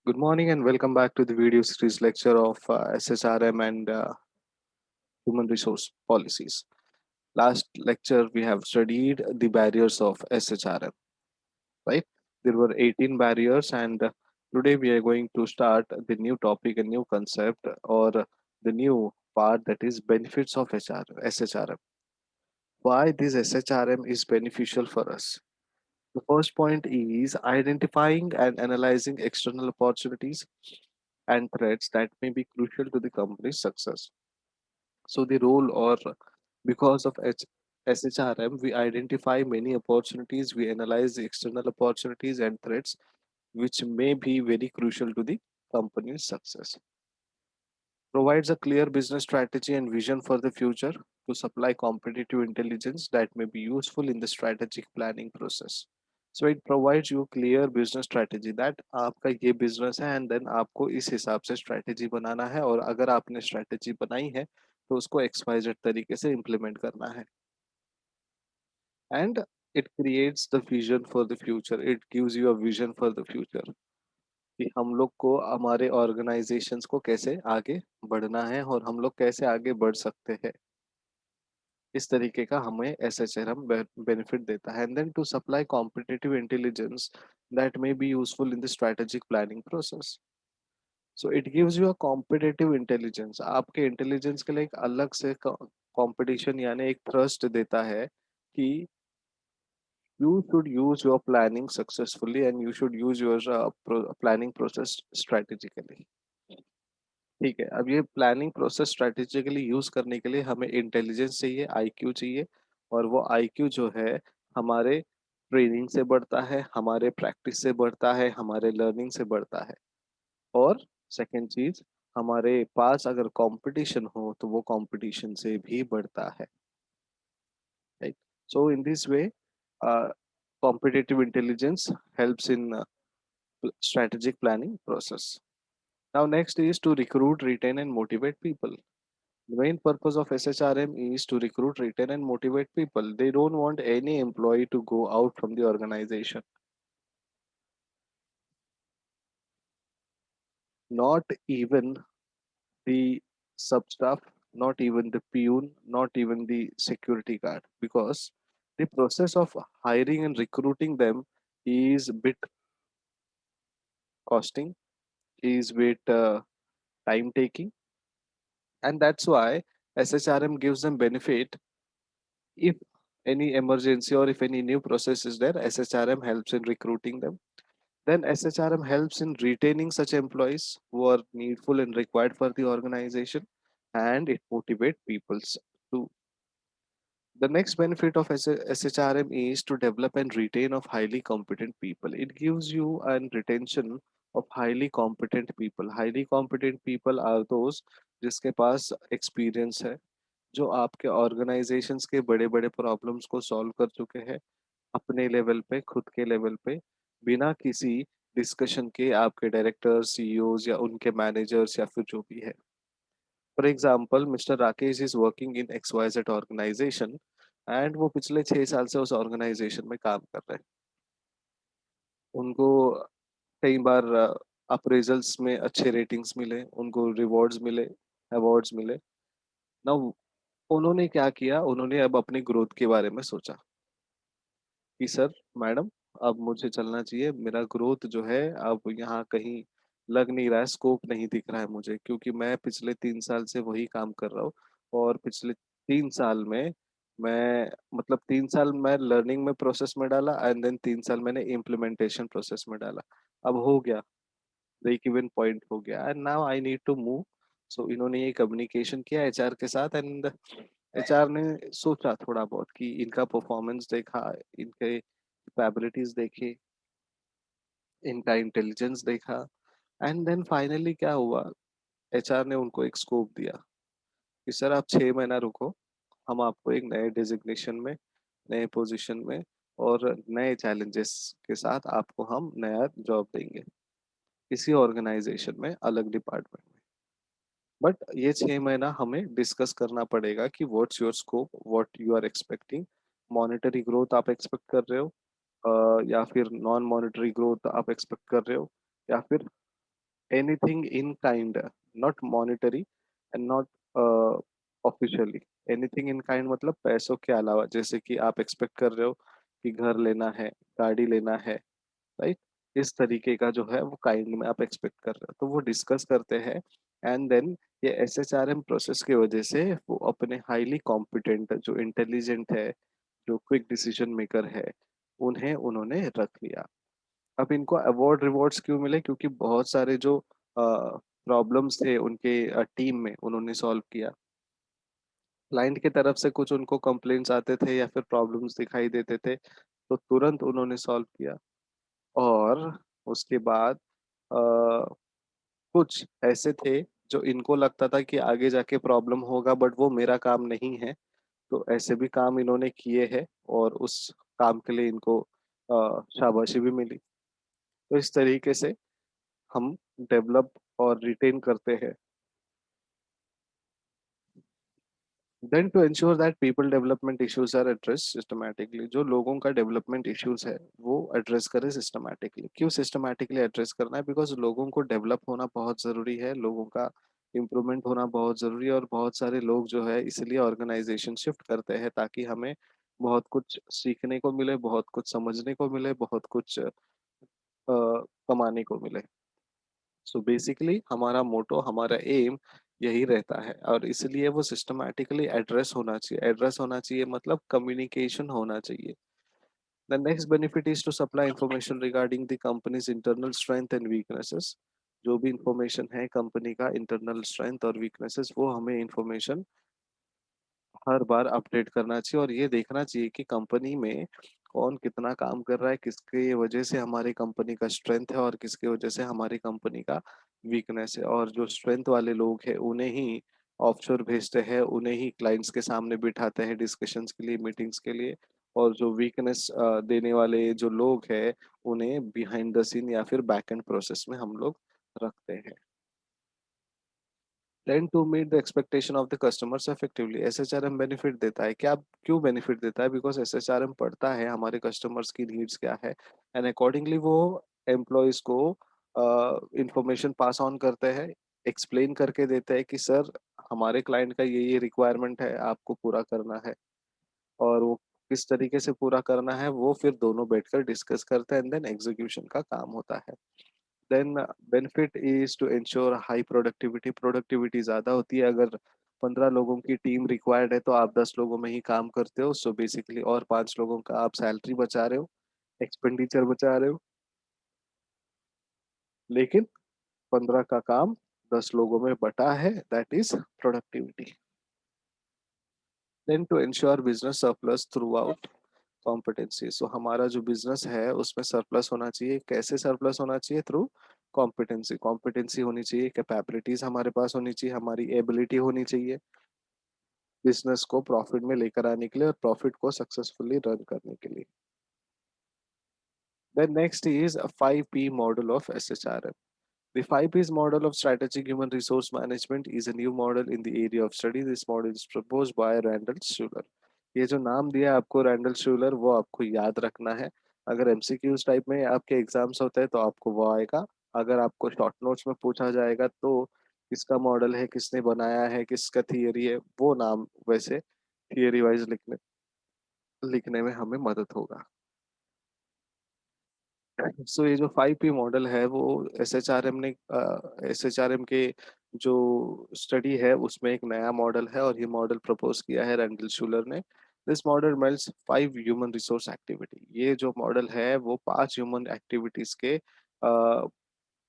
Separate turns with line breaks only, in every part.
Good morning and welcome back to the video series lecture of SHRM and Human Resource Policies. Last lecture we have studied the barriers of SHRM, right? There were 18 barriers and today we are going to start the new topic, a new concept or the new part that is benefits of SHRM. Why this SHRM is beneficial for us? The first point is identifying and analyzing external opportunities and threats that may be crucial to the company's success. So the role or because of SHRM, we identify many opportunities, we analyze the external opportunities and threats which may be very crucial to the company's success. Provides a clear business strategy and vision for the future to supply competitive intelligence that may be useful in the strategic planning process. So it provides you clear business strategy that आपका ये business है and then आपको इस हिसाब से strategy बनाना है और अगर आपने strategy बनाई है तो उसको XYZ तरीके से implement करना है and it creates the vision for the future. It gives you a vision for the future कि हम लोग को हमारे ऑर्गेनाइजेशंस को कैसे आगे बढ़ना है और हम लोग कैसे आगे बढ़ सकते हैं इस तरीके का हमें SHRM बेनिफिट देता है and then to supply competitive intelligence that may be useful in the strategic planning process so it gives you a competitive intelligence आपके इंटेलिजेंस के लिए एक अलग से कंपटीशन यानी एक थ्रस्ट देता है कि you should use your planning successfully and you should use your planning process strategically. ठीक है, अब ये प्लानिंग प्रोसेस स्ट्रेटेजिकली यूज करने के लिए हमें इंटेलिजेंस चाहिए, आईक्यू चाहिए और वो आईक्यू जो है हमारे ट्रेनिंग से बढ़ता है, हमारे प्रैक्टिस से बढ़ता है, हमारे लर्निंग से बढ़ता है और सेकंड चीज हमारे पास अगर कंपटीशन हो तो वो कंपटीशन से भी बढ़ता है, right? So in this way competitive intelligence helps in strategic planning process. Now next is to recruit, retain and motivate people. The main purpose of SHRM is to recruit, retain and motivate people. They don't want any employee to go out from the organization. Not even the substaff, not even the peon, not even the security guard, because the process of hiring and recruiting them is bit costing, is bit time taking, and that's why SHRM gives them benefit. If any emergency or if any new process is there, SHRM helps in recruiting them. Then SHRM helps in retaining such employees who are needful and required for the organization, and it motivates people to. The next benefit of SHRM is to develop and retain of highly competent people. It gives you a retention of highly competent people. Highly competent people are those जिसके पास experience है, जो आपके organisations के बड़े बड़े problems को solve कर चुके हैं अपने लेवल पे, खुद के लेवल पे, बिना किसी डिस्कशन के आपके डायरेक्टर्स, सीईओज या उनके मैनेजर्स या फिर जो भी है. For example mister Rakesh is working in XYZ organization and वो पिछले 6 साल से उस ऑर्गेनाइजेशन में काम कर रहे हैं. उनको कई बार अप्रेजल्स में अच्छे रेटिंग्स मिले, उनको रिवॉर्ड्स मिले, अवार्ड्स मिले ना. उन्होंने क्या किया, उन्होंने अब अपनी ग्रोथ के बारे में सोचा कि सर मैडम अब मुझे चलना चाहिए, मेरा ग्रोथ जो है अब यहाँ कहीं लग नहीं रहा है, स्कोप नहीं दिख रहा है मुझे, क्योंकि मैं पिछले 3 साल से वही काम कर रहा हूँ और पिछले 3 साल में मैं मतलब 3 साल मैं लर्निंग में प्रोसेस में डाला एंड देन 3 साल मैंने इम्प्लीमेंटेशन प्रोसेस में डाला. अब हो गया, ब्रेक इवन पॉइंट हो गया and now I need to move. So इन्होंने ये कम्युनिकेशन किया HR के साथ एंड HR ने सोचा थोड़ा बहुत कि इनका परफॉर्मेंस देखा, इनके कैपेबिलिटीज देखी, इनका इंटेलिजेंस देखा एंड देन फाइनली क्या हुआ, HR ने उनको एक स्कोप दिया कि सर आप 6 महीना रुको, हम आपको एक नए डिजिग्नेशन में, नए पोजीशन में और नए चैलेंजेस के साथ आपको हम नया जॉब देंगे किसी ऑर्गेनाइजेशन में, अलग डिपार्टमेंट में. बट ये 6 महीना हमें डिस्कस करना पड़ेगा कि what's your scope, what you are expecting. Monetary growth आप एक्सपेक्ट कर रहे हो या फिर नॉन मॉनेटरी ग्रोथ आप एक्सपेक्ट कर रहे हो या फिर anything in kind, not monetary and not officially. Anything in kind मतलब पैसों के अलावा, जैसे कि आप एक्सपेक्ट कर रहे हो कि घर लेना है, गाड़ी लेना है, राइट? इस तरीके का जो है वो काइंड में आप एक्सपेक्ट कर रहे हो, तो वो डिस्कस करते हैं। एंड देन ये SHRM प्रोसेस की वजह से वो अपने हाईली कॉम्पिटेंट, जो इंटेलिजेंट है, जो क्विक डिसीजन मेकर है, उन्हें उन्होंने रख लिया। अब इनको अवार्ड रिवॉर्ड्स क्यों मिले? क्योंकि बहुत सारे जो प्रॉब्लम्स थे उनके टीम में उन्होंने सॉल्व किया। क्लाइंट की तरफ से कुछ उनको कंप्लेंट्स आते थे या फिर प्रॉब्लम्स दिखाई देते थे, तो तुरंत उन्होंने सॉल्व किया। और उसके बाद कुछ ऐसे थे जो इनको लगता था कि आगे जाके प्रॉब्लम होगा, बट वो मेरा काम नहीं है, तो ऐसे भी काम इन्होंने किए हैं और उस काम के लिए इनको शाबाशी भी मिली। तो इस तरीके से हम डेवलप और रिटेन करते हैं। Then to ensure that people development issues are address systematically, जो लोगों का डेवलपमेंट इश्यूज है वो एड्रेस करें सिस्टमैटिकली। क्यों सिस्टमैटिकली एड्रेस करना है? बिकॉज लोगों को डेवलप होना बहुत ज़रूरी है, लोगों का इम्प्रूवमेंट होना बहुत ज़रूरी है, और बहुत सारे लोग जो है इसलिए ऑर्गेनाइजेशन शिफ्ट करते हैं ताकि हमें बहुत कुछ सीखने को मिले, बहुत कुछ समझने को मिले, बहुत कुछ कमाने को मिले। सो बेसिकली हमारा मोटो, हमारा एम यही रहता है, और इसलिए वो सिस्टमैटिकली एड्रेस होना चाहिए। एड्रेस होना चाहिए मतलब कम्युनिकेशन होना चाहिए। The next benefit is to supply information regarding the company's internal strength and weaknesses. जो भी इंफॉर्मेशन है कंपनी का इंटरनल स्ट्रेंथ और वीकनेसेस, वो हमें इंफॉर्मेशन हर बार अपडेट करना चाहिए, और ये देखना चाहिए कि कंपनी में कौन कितना काम कर रहा है, किसके वजह से हमारी कंपनी का स्ट्रेंथ है और किसके वजह से हमारी कंपनी का वीकनेस है। और जो स्ट्रेंथ वाले लोग हैं उन्हें ही ऑफशोर भेजते हैं, उन्हें ही क्लाइंट्स के सामने बिठाते हैं डिस्कशंस के लिए, मीटिंग्स के लिए। और जो वीकनेस देने वाले जो लोग हैं उन्हें बिहाइंड द सीन या फिर बैक एंड प्रोसेस में हम लोग रखते हैं। Then to meet the expectation of the customers effectively, SHRM benefit देता है। क्या, क्यों बेनिफिट देता है? बिकॉज SHRM पढ़ता है हमारे कस्टमर्स की नीड्स क्या है, एंड अकॉर्डिंगली वो एम्प्लॉयज को इंफॉर्मेशन पास ऑन करते हैं, एक्सप्लेन करके देते हैं कि सर हमारे क्लाइंट का ये रिक्वायरमेंट है, आपको पूरा करना है। और वो किस तरीके से पूरा करना है वो फिर दोनों बैठकर डिस्कस करते हैं, एंड देन एग्जीक्यूशन का काम होता है। Then benefit is to ensure high productivity. Productivity ज़्यादा होती है अगर 15 लोगों की टीम रिक्वायर्ड है तो आप 10 लोगों में ही काम करते हो, सो बेसिकली और 5 लोगों का आप सैलरी बचा रहे हो, एक्सपेंडिचर बचा रहे हो, लेकिन 15 का काम 10 लोगों में बटा है, that is productivity. Then to ensure business surplus throughout competency. So हमारा जो बिजनेस है उसमें सरप्लस होना चाहिए। कैसे सरप्लस होना चाहिए? Through competency. कॉम्पिटेंसी होनी चाहिए, कैपेबिलिटीज हमारे पास होनी चाहिए, हमारी एबिलिटी होनी चाहिए बिजनेस को प्रॉफिट में लेकर आने के लिए और प्रॉफिट को सक्सेसफुली रन करने के लिए। Then next is a 5P model of SHRM. The 5Ps model of strategic human resource management is a new model in the area of study. This model is proposed by Randall Schuller. ये जो नाम दिया है आपको Randall शूलर, वो आपको याद रखना है। अगर MCQs टाइप में आपके एग्जाम्स होते हैं तो आपको वो आएगा। अगर आपको शॉर्ट नोट्स में पूछा जाएगा तो किसका मॉडल है, किसने बनाया है, किसका थियरी है, वो नाम वैसे थियरी वाइज लिखने में हमें मदद होगा। सो ये जो 5P मॉडल है वो एस एच आर एम के जो स्टडी है उसमें एक नया मॉडल है, और ये मॉडल प्रपोज किया है रैंडल शूलर ने। This model melds 5 human resource activity. ये जो मॉडल है वो 5 ह्यूमन एक्टिविटीज के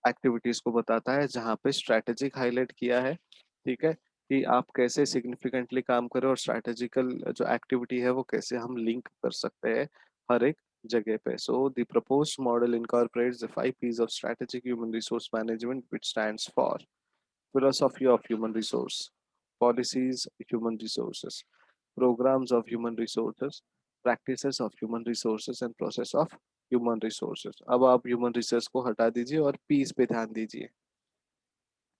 एक्टिविटीज को बताता है, जहाँ पे स्ट्रैटेजिक हाईलाइट किया है। ठीक है, कि आप कैसे सिग्निफिकेंटली काम करें और स्ट्रैटेजिकल जो एक्टिविटी है वो कैसे हम लिंक कर सकते हैं हर एक जगह पे। So the proposed model incorporates the 5 P's of strategic human resource management, which stands for philosophy of human resource, policies human resources, programs of human resources, practices of human resources and process of human resources। अब आप human resource को हटा दीजिए और piece पे ध्यान दीजिए।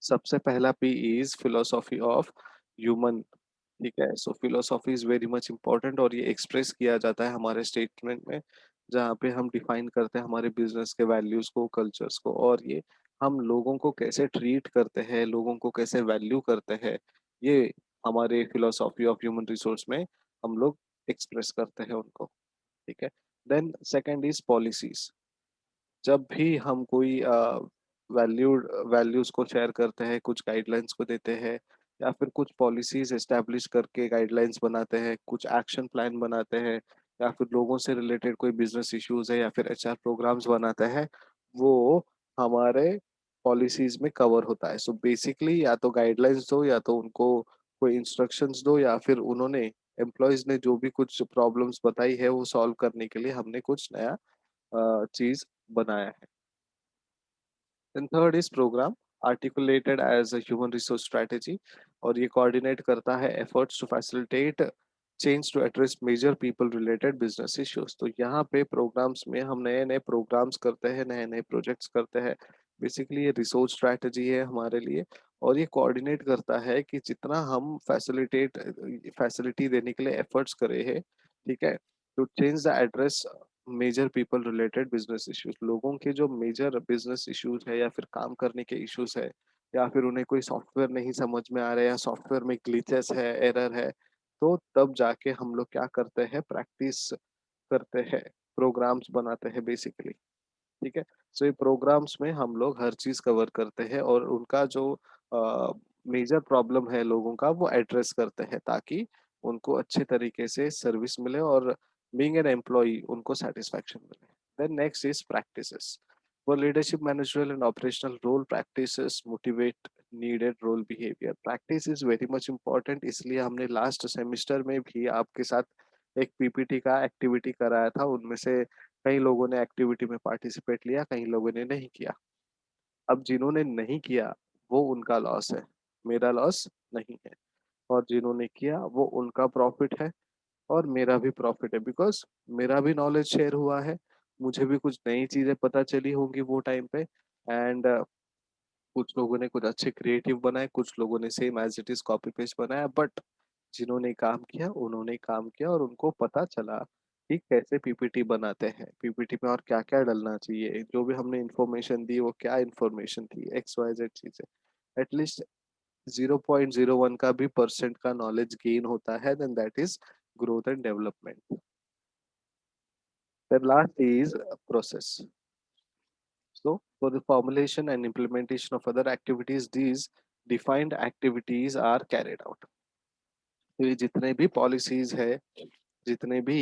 सबसे पहला P is philosophy of human. ठीक है, so philosophy is very much important, और ये एक्सप्रेस किया जाता है हमारे स्टेटमेंट में, जहाँ पे हम डिफाइन करते हैं हमारे बिजनेस के वैल्यूज को, कल्चर्स को, और ये हम लोगों को कैसे ट्रीट करते हैं, लोगों को कैसे वैल्यू करते हैं, ये हमारे फिलोसॉफी ऑफ ह्यूमन रिसोर्स में हम लोग एक्सप्रेस करते हैं उनको। ठीक है। Then second is policies. जब भी हम कोई वैल्यूज को शेयर करते हैं, कुछ गाइडलाइंस को देते हैं, या फिर कुछ पॉलिसीज एस्टेब्लिश करके गाइडलाइंस बनाते हैं, कुछ एक्शन प्लान बनाते हैं, या फिर लोगों से रिलेटेड कोई बिजनेस इश्यूज है या फिर एचआर प्रोग्राम्स बनाते हैं, वो हमारे पॉलिसीज में कवर होता है। सो बेसिकली या तो गाइडलाइंस दो, या तो उनको कोई इंस्ट्रक्शंस दो, या फिर उन्होंने एम्प्लॉयज ने जो भी कुछ प्रॉब्लम्स बताई है वो सॉल्व करने के लिए हमने कुछ नया चीज बनाया है। Then third is program, articulated as a human resource strategy, और ये coordinate करता है efforts to facilitate change to address major people related business issues। तो यहाँ पे programs में हम नए नए programs करते हैं, नए नए projects करते हैं। बेसिकली ये रिसोर्स स्ट्रैटेजी है हमारे लिए, और ये कोऑर्डिनेट करता है कि जितना हम फैसिलिटी देने के लिए एफर्ट्स करे हैं, ठीक है, to change the address major people related business issues. लोगों के जो मेजर बिजनेस इश्यूज है या फिर काम करने के इश्यूज है, या फिर उन्हें कोई सॉफ्टवेयर नहीं समझ में आ रहा है, या सॉफ्टवेयर में ग्लिचेस है, एरर है, तो तब जाके हम लोग क्या करते हैं, प्रैक्टिस करते हैं, प्रोग्राम्स बनाते हैं बेसिकली। ठीक है। सो ये प्रोग्राम्स में हम लोग हर चीज कवर करते हैं, और उनका जो मेजर प्रॉब्लम है लोगों का वो एड्रेस करते हैं, ताकि उनको अच्छे तरीके से सर्विस मिले, और बीइंग एन एम्प्लॉय उनको सेटिस्फैक्शन मिले। Then next is practices. For leadership, managerial, and operational role practices motivate needed role behavior. Practice is very much important, इसलिए हमने लास्ट सेमेस्टर में भी आपके साथ एक पीपीटी का एक्टिविटी कराया था। उनमें से कई लोगों ने एक्टिविटी में पार्टिसिपेट लिया, कई लोगों ने नहीं किया। अब जिन्होंने नहीं किया वो उनका लॉस है, मेरा लॉस नहीं है। और जिन्होंने किया वो उनका प्रॉफिट है, और मेरा भी प्रॉफिट है, बिकॉज मेरा भी नॉलेज शेयर हुआ है, मुझे भी कुछ नई चीजें पता चली होंगी वो टाइम पे। एंड कुछ लोगों ने कुछ अच्छे क्रिएटिव बनाए, कुछ लोगों ने same as it is copy paste बनाया, बट जिन्होंने काम किया उन्होंने काम किया, और उनको पता चला कि कैसे पीपीटी बनाते हैं, पीपीटी में और क्या क्या डलना चाहिए, जो भी हमने इंफॉर्मेशन दी वो क्या इंफॉर्मेशन थी, एक्स वाई जेड चीजें। एटलीस्ट 0.01 का भी परसेंट का नॉलेज गेन होता है, then that is growth and development. The last is process. So, for the formulation and implementation of other activities, these defined activities are carried out. तो ये जितने भी पॉलिसीज है, जितने भी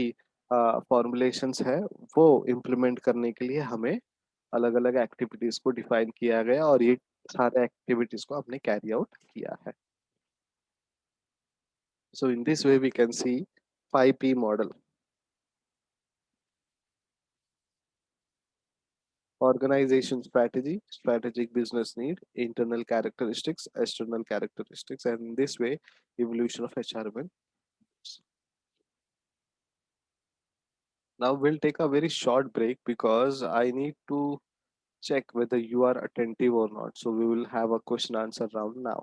फॉर्मुलेशंस है, वो इम्प्लीमेंट करने के लिए हमें अलग अलग एक्टिविटीज को डिफाइन किया गया, और ये सारे एक्टिविटीज को हमने कैरी आउट किया है। So in this way we can see 5P model: organization strategy, strategic business need, internal characteristics, external characteristics, and in this way, evolution of HRMN. Now we'll take a very short break because I need to check whether you are attentive or not. So we will have a question answer round now.